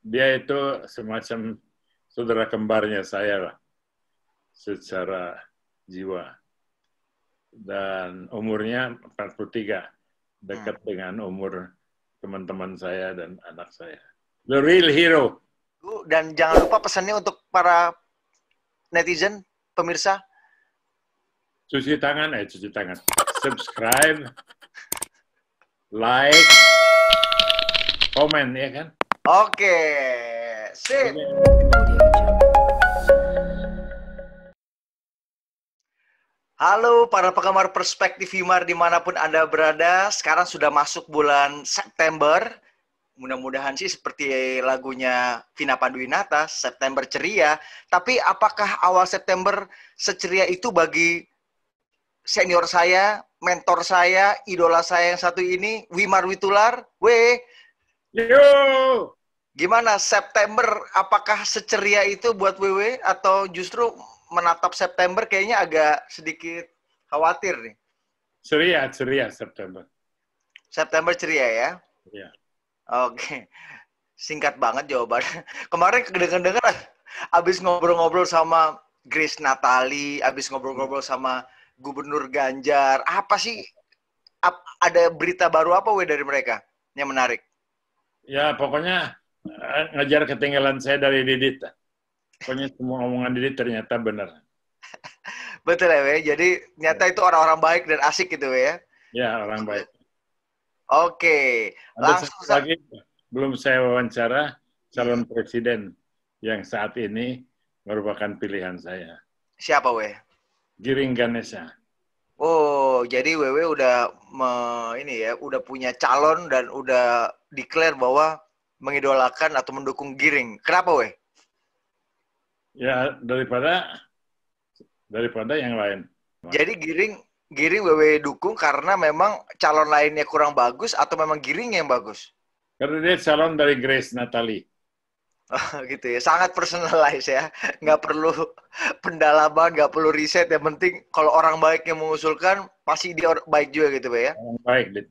dia itu semacam saudara kembarnya saya lah, secara jiwa. Dan umurnya 43, dekat dengan umur teman-teman saya dan anak saya. The real hero. Dan jangan lupa pesannya untuk para netizen, pemirsa. Cuci tangan. Subscribe, like, komen, ya kan? Oke, sip. Halo para penggemar Perspektif Wimar dimanapun Anda berada. Sekarang sudah masuk bulan September. Mudah-mudahan sih seperti lagunya Vina Panduwinata, September ceria. Tapi apakah awal September seceria itu bagi senior saya, mentor saya, idola saya yang satu ini, Wimar Witular? Yo! Gimana September? Apakah seceria itu buat WW atau justru menatap September kayaknya agak sedikit khawatir nih? Ceria September. September ceria ya? Ya. Oke. Singkat banget jawabannya. Kemarin kedengar-dengar abis ngobrol-ngobrol sama Grace Natali, abis ngobrol-ngobrol sama Gubernur Ganjar. Apa sih? Ada berita baru apa dari mereka yang menarik? Ya, pokoknya ngejar ketinggalan saya dari Didit. Pokoknya semua omongan Didit ternyata benar. Betul ya, We? Jadi nyata itu orang-orang baik dan asik gitu, We, ya? Ya, orang baik. Oke. Ada satu lagi, belum saya wawancara, calon presiden yang saat ini merupakan pilihan saya. Siapa, We? Giring Ganesha. Oh, jadi Wewe udah udah punya calon dan udah declare bahwa mengidolakan atau mendukung Giring. Kenapa, We? Ya, daripada yang lain. Jadi Giring Wewe dukung karena memang calon lainnya kurang bagus atau memang Giring yang bagus? Karena dia calon dari Grace Natali. Oh, gitu ya. Sangat personalize ya. Nggak perlu pendalaman, nggak perlu riset. Yang penting kalau orang baik yang mengusulkan, pasti dia baik juga gitu, ya? Orang baik, Dit.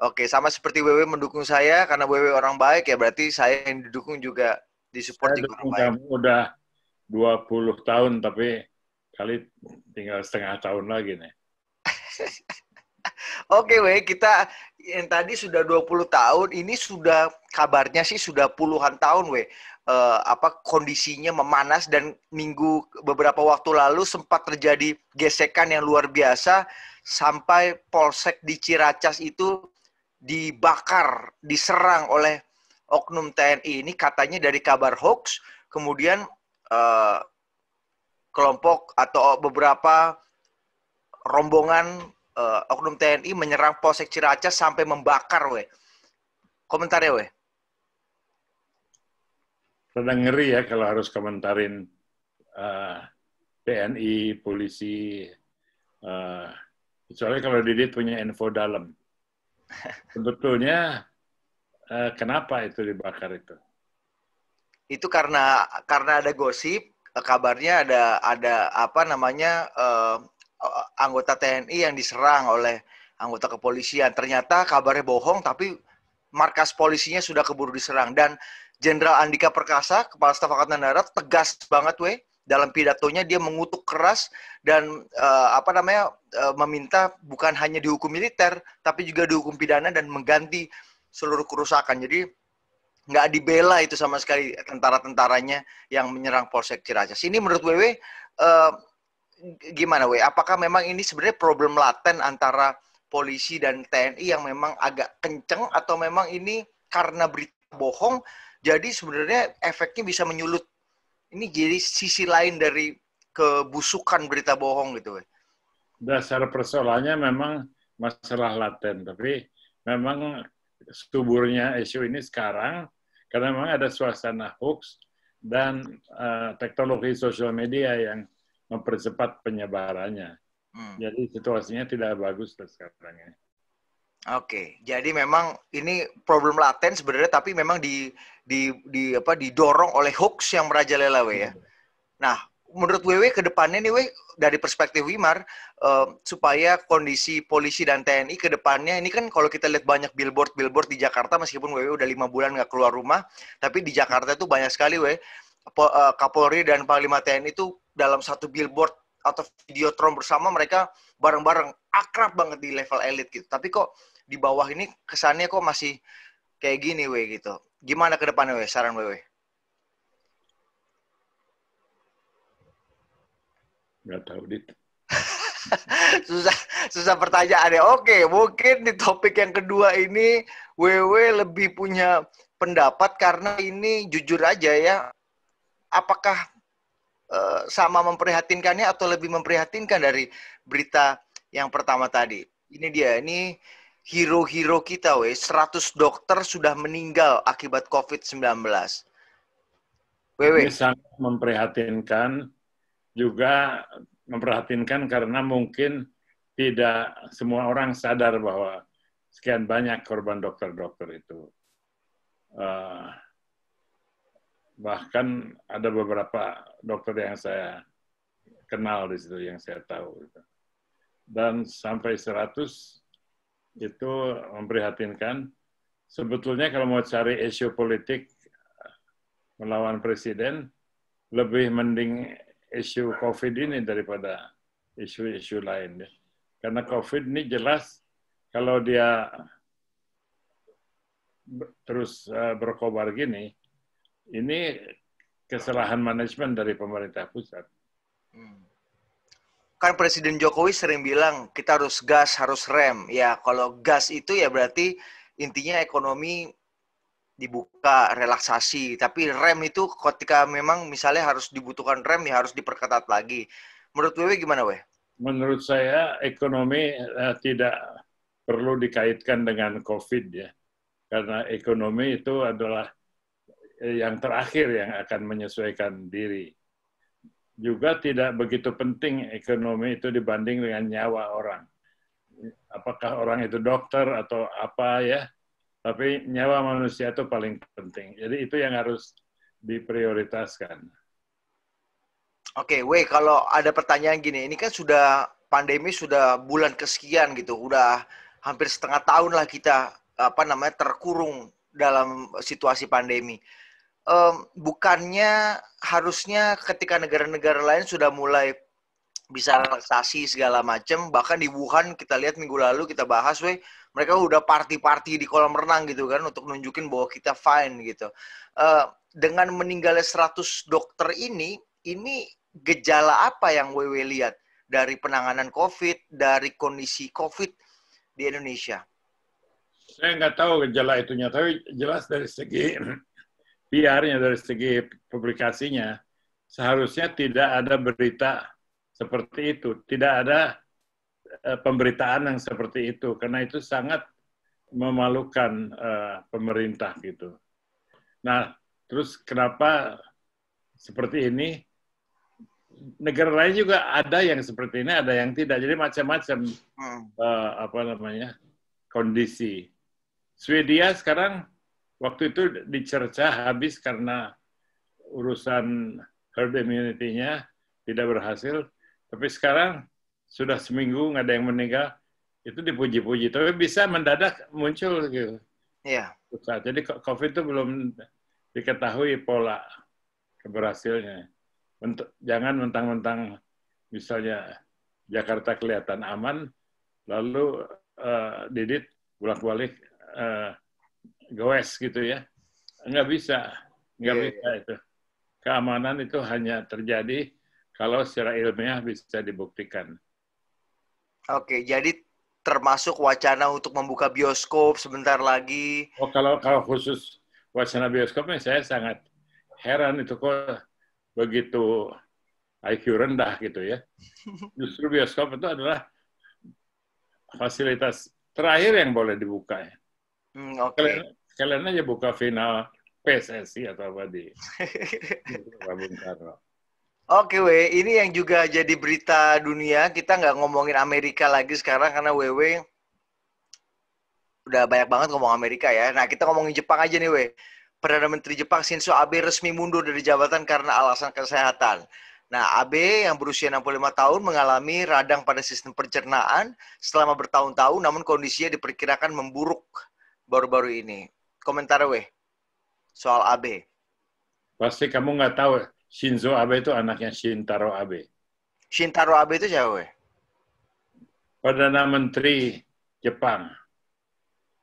Oke, sama seperti Wewe mendukung saya, karena Wewe orang baik, ya berarti saya yang didukung juga, disupport Saya juga dukung orang baik. kamu udah 20 tahun, tapi kali tinggal setengah tahun lagi nih. Oke, We, kita yang tadi sudah 20 tahun, ini sudah kabarnya sih sudah puluhan tahun, We. Kondisinya memanas dan beberapa waktu lalu sempat terjadi gesekan yang luar biasa sampai Polsek di Ciracas itu dibakar, diserang oleh oknum TNI. Ini katanya dari kabar hoax, kemudian kelompok atau beberapa rombongan oknum TNI menyerang Polsek Ciracas sampai membakar, We. Komentarnya, We? Rada ngeri ya kalau harus komentarin TNI, polisi. Kecuali kalau Didit punya info dalam. Sebetulnya kenapa itu dibakar itu? Itu karena ada gosip, kabarnya ada anggota TNI yang diserang oleh anggota kepolisian. Ternyata kabarnya bohong, tapi markas polisinya sudah keburu diserang. Dan Jenderal Andika Perkasa, Kepala Staf Angkatan Darat, tegas banget, We. Dalam pidatonya dia mengutuk keras dan meminta bukan hanya dihukum militer, tapi juga dihukum pidana dan mengganti seluruh kerusakan. Jadi nggak dibela itu sama sekali tentara-tentaranya yang menyerang Polsek Ciracas. Ini menurut Wewe gimana, We? Apakah memang ini sebenarnya problem laten antara polisi dan TNI yang memang agak kenceng, atau memang ini karena berita bohong, jadi sebenarnya efeknya bisa menyulut? Ini jadi sisi lain dari kebusukan berita bohong gitu, We. Dasar persoalannya memang masalah laten, tapi memang suburnya isu ini sekarang karena memang ada suasana hoax dan teknologi sosial media yang mempercepat penyebarannya. Jadi situasinya tidak bagus sekarang ini. Oke, jadi memang ini problem laten sebenarnya, tapi memang didorong oleh hoax yang merajalela, We, ya. Nah, menurut WW ke depannya nih, dari perspektif Wimar, supaya kondisi polisi dan TNI ke depannya, ini kan kalau kita lihat banyak billboard di Jakarta, meskipun WW udah 5 bulan nggak keluar rumah, tapi di Jakarta tuh banyak sekali Kapolri dan Panglima TNI itu dalam satu billboard atau videotron bersama, mereka bareng-bareng akrab banget di level elit gitu. Tapi kok di bawah ini kesannya kok masih kayak gini gitu. Gimana ke depannya saran WW? Nggak tahu, Dit. susah pertanyaannya. Oke, mungkin di topik yang kedua ini WW lebih punya pendapat karena ini jujur aja ya, apakah sama memprihatinkannya atau lebih memprihatinkan dari berita yang pertama tadi? Ini dia, ini hero-hero kita 100 dokter sudah meninggal akibat COVID-19. Ini sangat memprihatinkan, juga memprihatinkan karena mungkin tidak semua orang sadar bahwa sekian banyak korban dokter-dokter itu. Bahkan ada beberapa dokter yang saya kenal di situ, yang saya tahu. Dan sampai 100 itu memprihatinkan. Sebetulnya kalau mau cari isu politik melawan presiden, lebih mending isu COVID ini daripada isu-isu lain. Karena COVID ini jelas kalau dia terus berkobar gini, ini kesalahan manajemen dari pemerintah pusat. Kan Presiden Jokowi sering bilang kita harus gas, harus rem. Ya kalau gas itu ya berarti intinya ekonomi dibuka, relaksasi. Tapi rem itu ketika memang misalnya harus dibutuhkan rem, ya harus diperketat lagi. Menurut Wewe gimana, Weh? Menurut saya ekonomi tidak perlu dikaitkan dengan COVID ya. Karena ekonomi itu adalah yang terakhir yang akan menyesuaikan diri. Juga tidak begitu penting ekonomi itu dibanding dengan nyawa orang. Apakah orang itu dokter atau apa ya, tapi nyawa manusia itu paling penting. Jadi itu yang harus diprioritaskan. Oke, Wei, kalau ada pertanyaan gini, ini kan sudah pandemi sudah bulan kesekian gitu, udah hampir setengah tahun lah kita terkurung dalam situasi pandemi. Bukannya harusnya ketika negara-negara lain sudah mulai bisa relaksasi segala macam, bahkan di Wuhan kita lihat minggu lalu kita bahas, mereka udah party-party di kolam renang gitu kan untuk nunjukin bahwa kita fine gitu. Dengan meninggalnya 100 dokter ini gejala apa yang WW lihat dari penanganan COVID, dari kondisi COVID di Indonesia? Saya nggak tahu gejala itunya, tapi jelas dari segi PR-nya, dari segi publikasinya, seharusnya tidak ada berita seperti itu. Tidak ada pemberitaan yang seperti itu, karena itu sangat memalukan pemerintah gitu. Nah, terus kenapa seperti ini? Negara lain juga ada yang seperti ini, ada yang tidak. Jadi macam-macam kondisi. Swedia sekarang waktu itu dicerca habis karena urusan herd immunity-nya tidak berhasil. Tapi sekarang sudah seminggu nggak ada yang meninggal, itu dipuji-puji. Tapi bisa mendadak muncul gitu. Iya. Jadi COVID itu belum diketahui pola keberhasilannya. Jangan mentang-mentang misalnya Jakarta kelihatan aman, lalu Didit bolak-balik goes gitu ya. Nggak bisa itu. Keamanan itu hanya terjadi kalau secara ilmiah bisa dibuktikan. Oke, jadi termasuk wacana untuk membuka bioskop sebentar lagi. Oh, kalau khusus wacana bioskopnya saya sangat heran itu kok begitu IQ rendah gitu ya. Justru bioskop itu adalah fasilitas terakhir yang boleh dibuka ya. Kalian aja buka final PSSI atau apa di Bung Karno. Oke, ini yang juga jadi berita dunia. Kita nggak ngomongin Amerika lagi sekarang karena WW udah banyak banget ngomong Amerika ya. Nah, kita ngomongin Jepang aja nih, Perdana Menteri Jepang Shinzo Abe resmi mundur dari jabatan karena alasan kesehatan. Nah, AB yang berusia 65 tahun mengalami radang pada sistem pencernaan selama bertahun-tahun, namun kondisinya diperkirakan memburuk baru-baru ini. Komentar weh soal AB. Pasti kamu nggak tahu Shinzo Abe itu anaknya Shintaro Abe. Shintaro Abe itu siapa weh? Perdana Menteri Jepang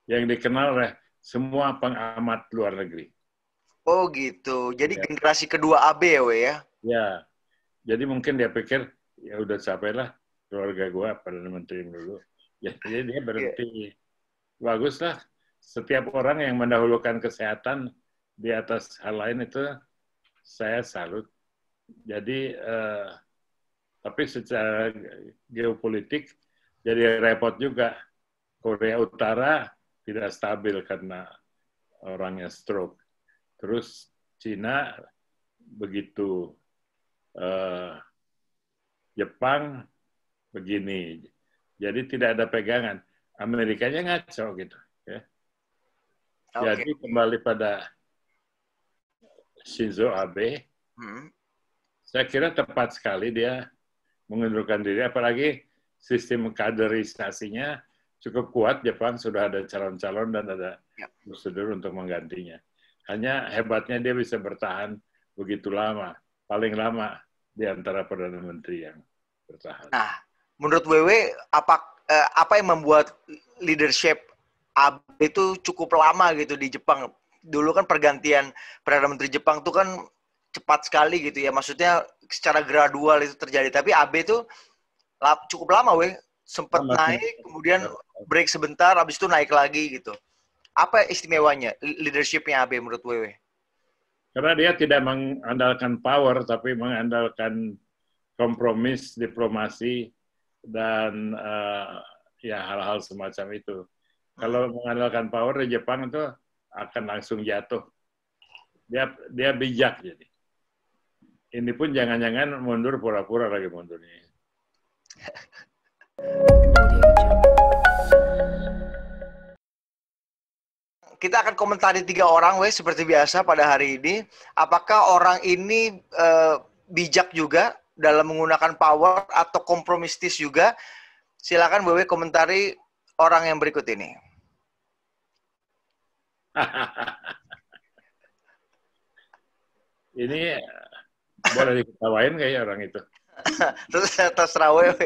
yang dikenal oleh semua pengamat luar negeri. Oh gitu. Jadi Ya. generasi kedua AB ya weh ya? Ya, jadi mungkin dia pikir ya udah capek lah keluarga gua Perdana Menteri dulu. Ya, jadi dia berhenti. Bagus lah. Setiap orang yang mendahulukan kesehatan di atas hal lain itu saya salut. Jadi, tapi secara geopolitik jadi repot juga. Korea Utara tidak stabil karena orangnya stroke. Terus Cina begitu, Jepang begini. Jadi tidak ada pegangan. Amerikanya ngaco gitu. Ya. Jadi kembali pada Shinzo Abe, saya kira tepat sekali dia mengundurkan diri, apalagi sistem kaderisasinya cukup kuat. Jepang sudah ada calon-calon dan ada prosedur untuk menggantinya. Hanya hebatnya dia bisa bertahan begitu lama, paling lama di antara Perdana Menteri yang bertahan. Nah, menurut WW, apa yang membuat leadership AB itu cukup lama gitu di Jepang? Dulu kan pergantian Perdana Menteri Jepang itu kan cepat sekali gitu ya. Maksudnya secara gradual itu terjadi. Tapi AB itu cukup lama, weh. Sempat naik, kemudian break sebentar, habis itu naik lagi gitu. Apa istimewanya leadership-nya AB menurut WW? Karena dia tidak mengandalkan power, tapi mengandalkan kompromis, diplomasi, dan ya hal-hal semacam itu. Kalau mengandalkan power di Jepang itu akan langsung jatuh. Dia bijak jadi. Ini pun jangan-jangan mundur pura-pura lagi mundurnya. Kita akan komentari 3 orang, weh, seperti biasa pada hari ini. Apakah orang ini bijak juga dalam menggunakan power atau kompromistis juga? Silakan WW komentari orang yang berikut ini. Ini boleh diketawain kayak orang itu. Terserah WW.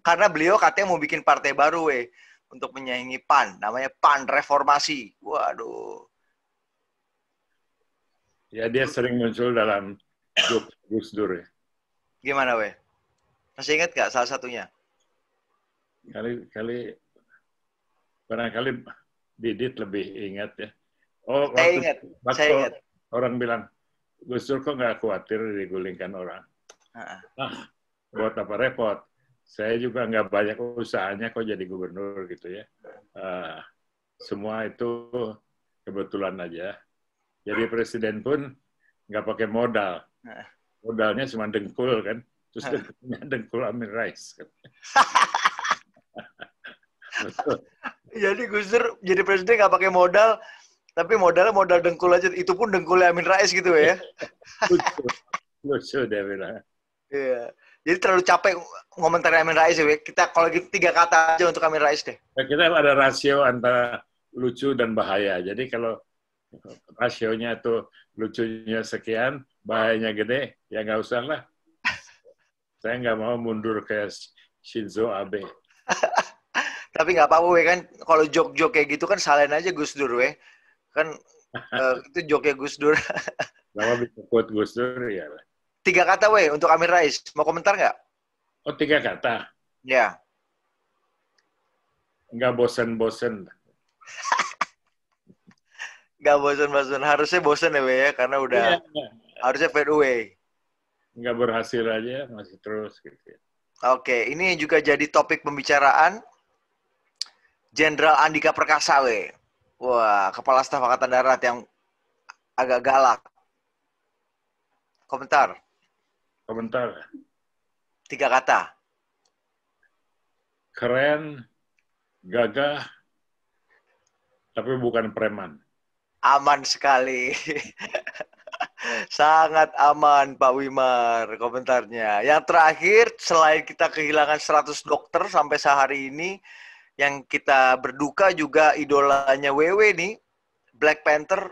Karena beliau katanya mau bikin partai baru, weh, untuk menyaingi PAN. Namanya PAN Reformasi. Waduh. Ya, dia sering muncul dalam Gus Dur. Gimana, weh? Masih ingat gak salah satunya? Barangkali Didit lebih ingat ya. Oh, saya ingat. Orang bilang, Gus Dur kok nggak khawatir digulingkan orang? Buat apa repot? Saya juga nggak banyak usahanya kok jadi gubernur gitu ya. Semua itu kebetulan aja. Jadi presiden pun nggak pakai modal. Modalnya cuma dengkul kan. Terus dengkul Amin Rais. Kan? Jadi Gus Dur jadi presiden nggak pakai modal, tapi modalnya modal dengkul aja. Itu pun dengkulnya Amin Rais gitu ya. Lucu dia bilang. Iya. Jadi terlalu capek ngomentari Amin Rais ya. Kita kalau gitu 3 kata aja untuk Amin Rais deh. Kita ada rasio antara lucu dan bahaya. Jadi kalau rasionya tuh lucunya sekian, bahayanya gede, ya nggak usah lah. Saya nggak mau mundur kayak Shinzo Abe. Tapi nggak apa-apa, weh, kan kalau jok-jok kayak gitu kan salahin aja Gus Dur, weh. Kan itu joknya Gus Dur. Kalau bisa quote Gus Dur, ya. 3 kata, weh, untuk Amin Rais. Mau komentar nggak? Oh, 3 kata? Ya. Nggak bosen-bosen. Nggak bosen-bosen. Harusnya bosen ya, weh, ya, karena udah harusnya fade away. Nggak berhasil aja, masih terus. Gitu. Oke, ini juga jadi topik pembicaraan. Jenderal Andika Perkasa, weh. Wah, Kepala Staf Angkatan Darat yang agak galak. Komentar. 3 kata. Keren, gagah, tapi bukan preman. Aman sekali. Sangat aman Pak Wimar komentarnya. Yang terakhir, selain kita kehilangan 100 dokter sampai sehari ini, yang kita berduka juga idolanya WW nih, Black Panther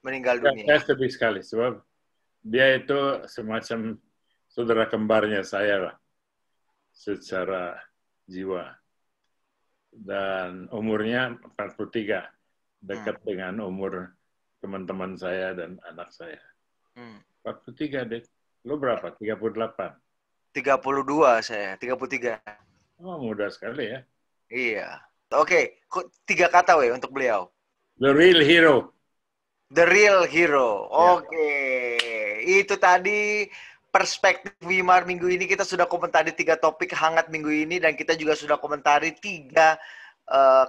meninggal dunia. Saya sedih sekali, sebab dia itu semacam saudara kembarnya saya lah, secara jiwa. Dan umurnya 43, dekat dengan umur teman-teman saya dan anak saya. 43, Dek. Lo berapa? 38? 32 saya, 33. Oh, muda sekali ya. Iya. Oke, 3 kata untuk beliau. The real hero. The real hero. Oke. Itu tadi perspektif Wimar minggu ini. Kita sudah komentari 3 topik hangat minggu ini, dan kita juga sudah komentari 3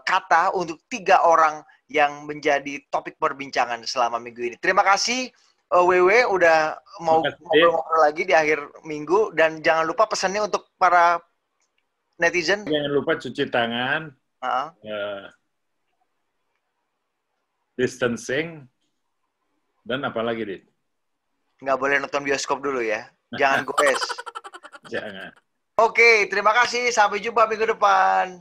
kata untuk 3 orang yang menjadi topik perbincangan selama minggu ini. Terima kasih WW udah mau ngobrol-ngobrol lagi di akhir minggu, dan jangan lupa pesannya untuk para netizen. Jangan lupa cuci tangan, distancing, dan apa lagi, Dit? Nggak boleh nonton bioskop dulu ya. Jangan goes. Jangan. Oke, terima kasih. Sampai jumpa minggu depan.